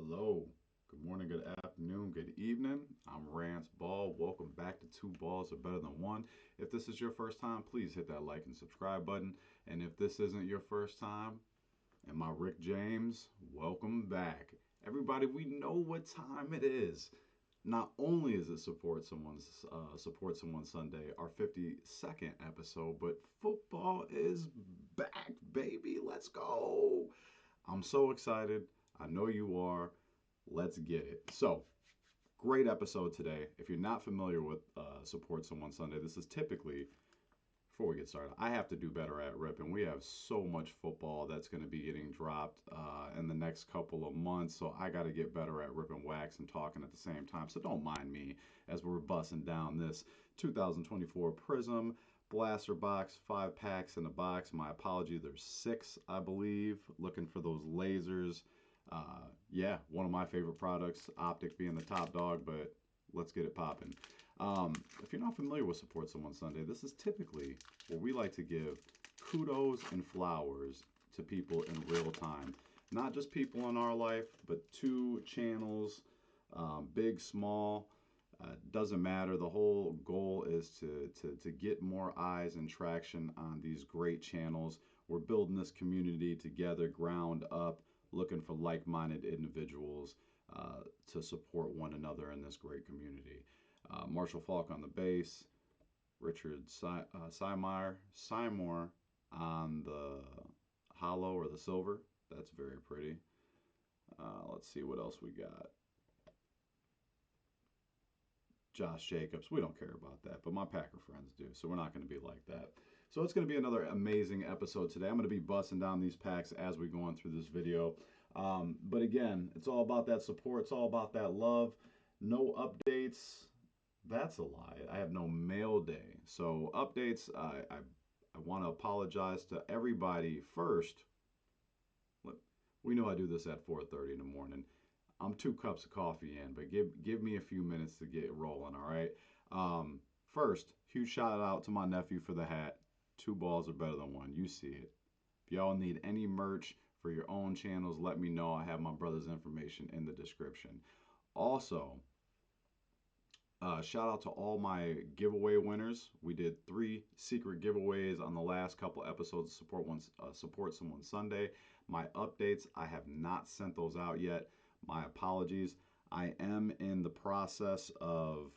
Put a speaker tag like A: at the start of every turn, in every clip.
A: Hello, good morning, good afternoon, good evening. I'm Rance Ball. Welcome back to Two Balls Are Better Than One. If this is your first time, please hit that like and subscribe button. And if this isn't your first time, and my Rick James, welcome back. Everybody, we know what time it is. Not only is it Support Someone Sunday, our 52nd episode, but football is back, baby. Let's go. I'm so excited. I know you are. Let's get it. So, great episode today. If you're not familiar with Support Someone Sunday, this is typically, before we get started, I have to do better at ripping. We have so much football that's going to be getting dropped in the next couple of months, so I got to get better at ripping wax and talking at the same time. So don't mind me as we're busting down this 2024 Prizm Blaster Box, 5 packs in the box. My apology, there's 6, I believe. Looking for those lasers. Yeah, one of my favorite products, Optic being the top dog, but let's get it popping. If you're not familiar with Support Someone Sunday, this is typically where we like to give kudos and flowers to people in real time. Not just people in our life, but two channels, big, small, doesn't matter. The whole goal is to get more eyes and traction on these great channels. We're building this community together, ground up, looking for like-minded individuals to support one another in this great community. Marshall Falk on the bass, Richard Seymour on the hollow or the silver. That's very pretty. Let's see what else we got. Josh Jacobs. We don't care about that, but my Packer friends do, so we're not going to be like that. So it's going to be another amazing episode today. I'm going to be busting down these packs as we go on through this video. But again, it's all about that support. It's all about that love. No updates. That's a lie. I have no mail day. So updates, I want to apologize to everybody first. Look, we know I do this at 4:30 in the morning. I'm 2 cups of coffee in, but give me a few minutes to get rolling, all right? First, huge shout out to my nephew for the hat. 2 balls are better than one. You see it. If y'all need any merch for your own channels, let me know. I have my brother's information in the description. Also, shout out to all my giveaway winners. We did 3 secret giveaways on the last couple episodes of Support Someone Sunday. My updates, I have not sent those out yet. My apologies. I am in the process of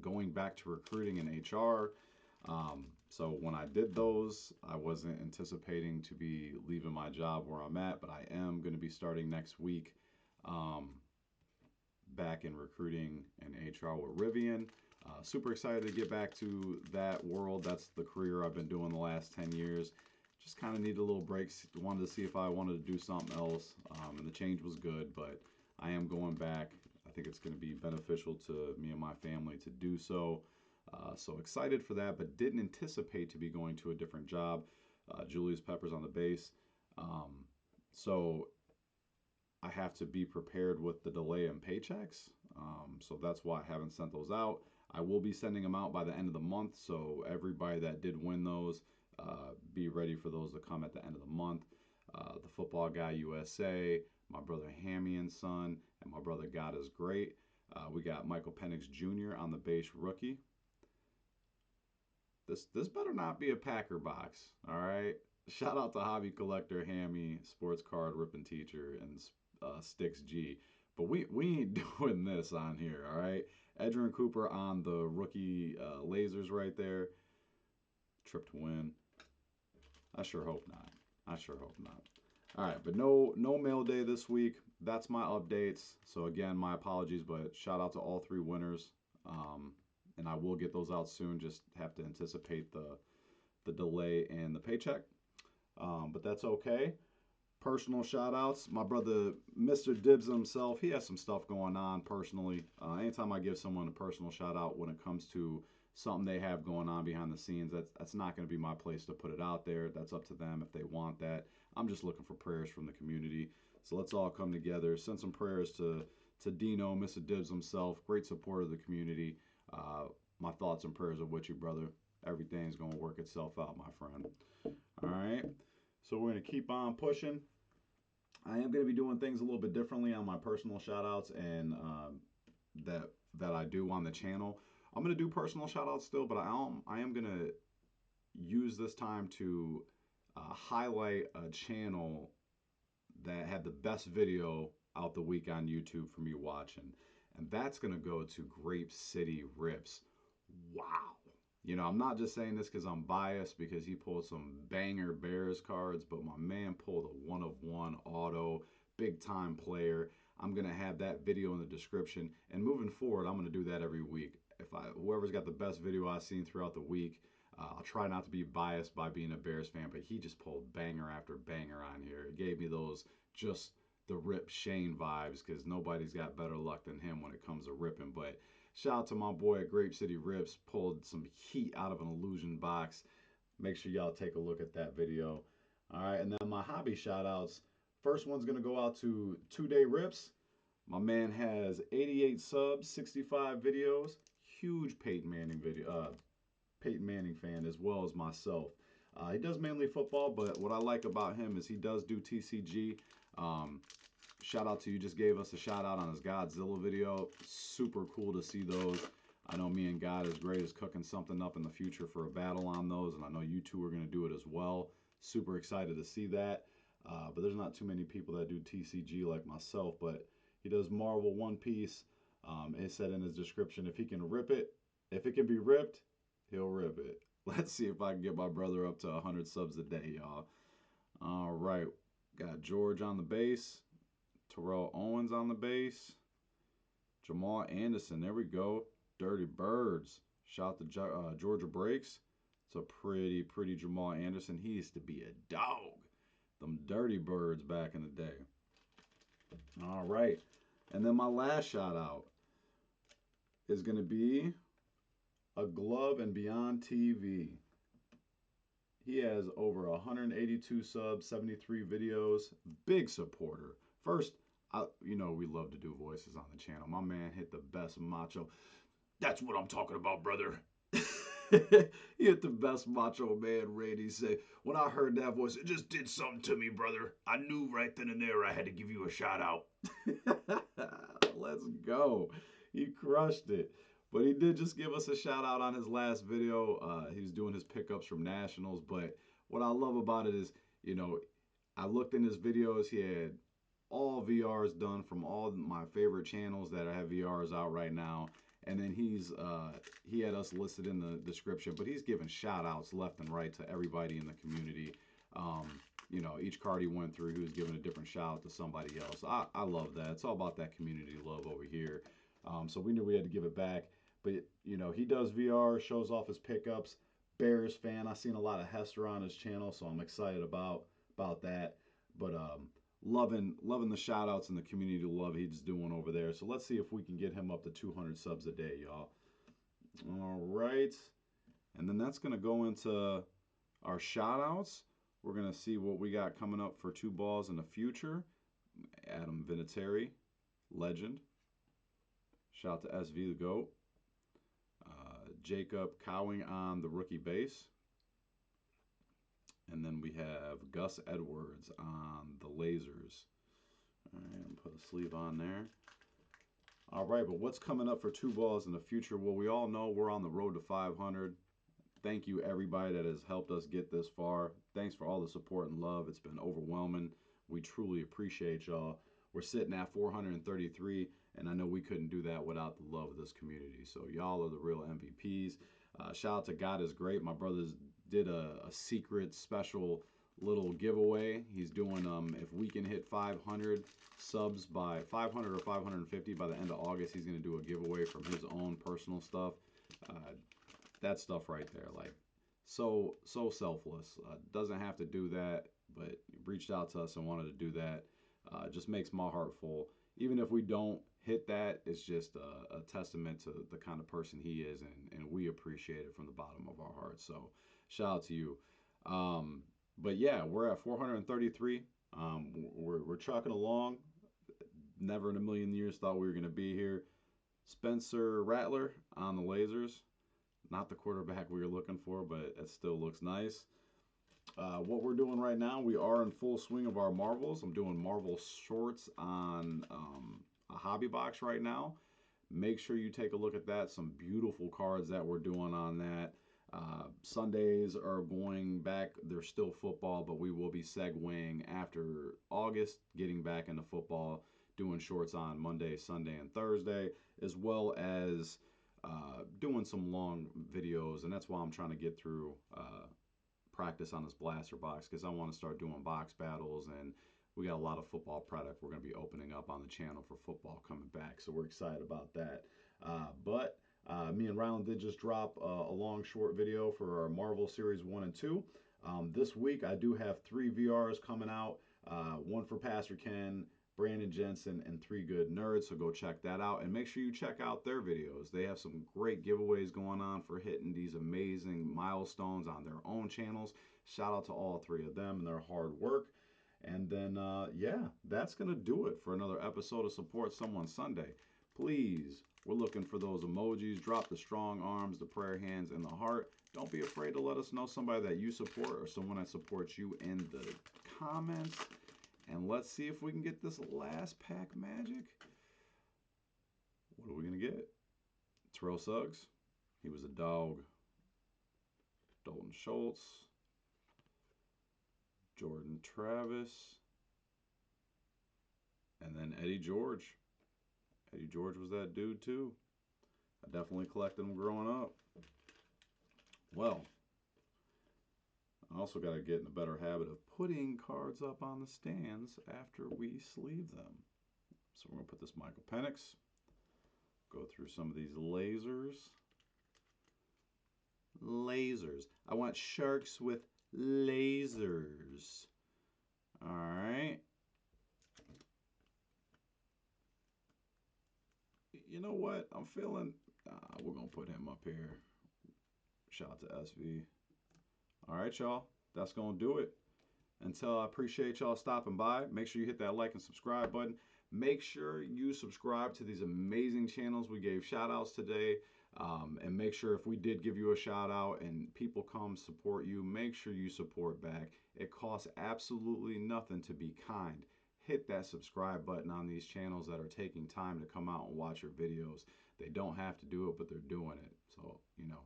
A: going back to recruiting in HR. So when I did those, I wasn't anticipating to be leaving my job where I'm at, but I am going to be starting next week back in recruiting and HR with Rivian. Super excited to get back to that world. That's the career I've been doing the last 10 years. Just kind of needed a little break. Wanted to see if I wanted to do something else, and the change was good, but I am going back. I think it's going to be beneficial to me and my family to do so. So excited for that, but didn't anticipate to be going to a different job. Julius Peppers on the bass. So I have to be prepared with the delay in paychecks. So that's why I haven't sent those out. I will be sending them out by the end of the month. So everybody that did win those, be ready for those to come at the end of the month. The Football Guy USA, my brother Hammy and Son, and my brother God is Great. We got Michael Penix Jr. on the bass rookie. This better not be a Packer box, all right? Shout out to hobby collector Hammy, sports card ripping teacher, and Sticks G. But we ain't doing this on here, all right? Edgerrin Cooper on the rookie lasers right there. Trip to win. I sure hope not. I sure hope not. All right, but no mail day this week. That's my updates. So again, my apologies, but shout out to all 3 winners. And I will get those out soon. Just have to anticipate the delay in the paycheck. But that's okay. Personal shout outs. My brother, Mr. Dibbs himself, he has some stuff going on personally. Anytime I give someone a personal shout out when it comes to something they have going on behind the scenes, that's not going to be my place to put it out there. That's up to them if they want that. I'm just looking for prayers from the community. So let's all come together. Send some prayers to Deano, Mr. Dibbs himself, great supporter of the community. My thoughts and prayers are with you, brother. Everything's going to work itself out, my friend. All right. So we're going to keep on pushing. I am going to be doing things a little bit differently on my personal shout outs and that that I do on the channel. I'm going to do personal shout outs still, but I am going to use this time to highlight a channel that had the best video out the week on YouTube for me watching. And that's going to go to Grape City Rips. Wow. You know, I'm not just saying this because I'm biased because he pulled some banger Bears cards, but my man pulled a one of one auto, big time player. I'm going to have that video in the description. And moving forward, I'm going to do that every week. Whoever's got the best video I've seen throughout the week, I'll try not to be biased by being a Bears fan, but he just pulled banger after banger on here. It gave me those just the Rip Shane vibes because nobody's got better luck than him when it comes to ripping. But shout out to my boy at Grape City Rips, pulled some heat out of an illusion box. Make sure y'all take a look at that video. All right, and then my hobby shout outs. First one's gonna go out to 2 Day Rips. My man has 88 subs, 65 videos. Huge Peyton Manning fan as well as myself. He does mainly football, but what I like about him is he does do TCG. Um, Shout out to you, just gave us a shout out on his Godzilla video. Super cool to see those. I know me and God is great is cooking something up in the future for a battle on those, and I know you two are going to do it as well. Super excited to see that. But there's not too many people that do TCG like myself, but he does Marvel One Piece. It said in his description, if he can rip it, if it can be ripped, he'll rip it. Let's see if I can get my brother up to 100 subs a day, y'all. All right. Got George on the base. Terrell Owens on the base. Jamal Anderson. There we go. Dirty Birds. Shout to Georgia Breaks. It's a pretty Jamal Anderson. He used to be a dog. Them Dirty Birds back in the day. All right. And then my last shout out is going to be A Glove and Beyond TV. He has over 182 subs, 73 videos. Big supporter. First, you know we love to do voices on the channel. My man hit the best macho. That's what I'm talking about, brother. He hit the best macho man Randy say. When I heard that voice, it just did something to me, brother. I knew right then and there I had to give you a shout out. Let's go. He crushed it. But he did just give us a shout out on his last video. He was doing his pickups from Nationals. But what I love about it is, you know, I looked in his videos. He had all VRs done from all my favorite channels that have VRs out right now. And then he had us listed in the description, but he's giving shout outs left and right to everybody in the community. You know, each card he went through, he was giving a different shout out to somebody else. I love that. It's all about that community love over here. So we knew we had to give it back. But, you know, he does VR, shows off his pickups. Bears fan. I've seen a lot of Hester on his channel, so I'm excited about that. But loving the shout outs and the community love he's doing over there. So let's see if we can get him up to 200 subs a day, y'all. All right. And then that's going to go into our shout outs. We're going to see what we got coming up for two balls in the future. Adam Vinatieri, legend. Shout out to SV the GOAT. Jacob Cowing on the rookie base. And then we have Gus Edwards on the lasers. All right, put a sleeve on there. All right, but what's coming up for two balls in the future? Well, we all know we're on the road to 500. Thank you, everybody that has helped us get this far. Thanks for all the support and love. It's been overwhelming. We truly appreciate y'all. We're sitting at 433, and I know we couldn't do that without the love of this community. So y'all are the real MVPs. Shout out to God is Great. My brothers did a secret special little giveaway. He's doing, if we can hit 500 subs by 500 or 550 by the end of August, he's going to do a giveaway from his own personal stuff. That stuff right there, like so selfless. Doesn't have to do that, but reached out to us and wanted to do that. Just makes my heart full. Even if we don't hit that, it's just a testament to the kind of person he is, and we appreciate it from the bottom of our hearts. So shout out to you. But yeah, we're at 433. We're trucking along. Never in a million years thought we were going to be here. Spencer Rattler on the lasers. Not the quarterback we were looking for, but it still looks nice. What we're doing right now, we are in full swing of our Marvels. I'm doing Marvel shorts on a hobby box right now. Make sure you take a look at that. Some beautiful cards that we're doing on that. Sundays are going back. There's still football, but we will be segueing after August, getting back into football, doing shorts on Monday, Sunday, and Thursday, as well as doing some long videos. And that's why I'm trying to get through practice on this blaster box because I want to start doing box battles, and we got a lot of football product we're going to be opening up on the channel for football coming back, so we're excited about that. But me and Rylan did just drop a long short video for our Marvel Series 1 and 2. This week I do have 3 VRs coming out, one for Pastor Ken, Brandon Jensen, and 3 Good Nerds, so go check that out, and make sure you check out their videos. They have some great giveaways going on for hitting these amazing milestones on their own channels. Shout out to all 3 of them and their hard work. And then, yeah, that's going to do it for another episode of Support Someone Sunday. Please, we're looking for those emojis. Drop the strong arms, the prayer hands, and the heart. Don't be afraid to let us know somebody that you support or someone that supports you in the comments. And let's see if we can get this last pack magic. What are we going to get? Terrell Suggs. He was a dog. Dalton Schultz. Jordan Travis. And then Eddie George. Eddie George was that dude too. I definitely collected them growing up. Well, I also got to get in a better habit of putting cards up on the stands after we sleeve them. So we're going to put this Michael Penix. Go through some of these lasers. Lasers. I want sharks with lasers. All right. You know what? I'm feeling... we're going to put him up here. Shout out to SV. All right, y'all. That's going to do it. Until I appreciate y'all stopping by. Make sure you hit that like and subscribe button. Make sure you subscribe to these amazing channels we gave shout outs today. And make sure if we did give you a shout out and people come support you, make sure you support back. It costs absolutely nothing to be kind. Hit that subscribe button on these channels that are taking time to come out and watch your videos. They don't have to do it, but they're doing it. So, you know,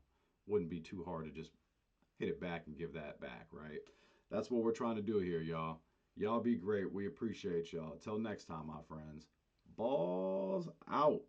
A: wouldn't be too hard to just hit it back and give that back, right? That's what we're trying to do here, y'all. Y'all be great. We appreciate y'all. Till next time, my friends. Balls out.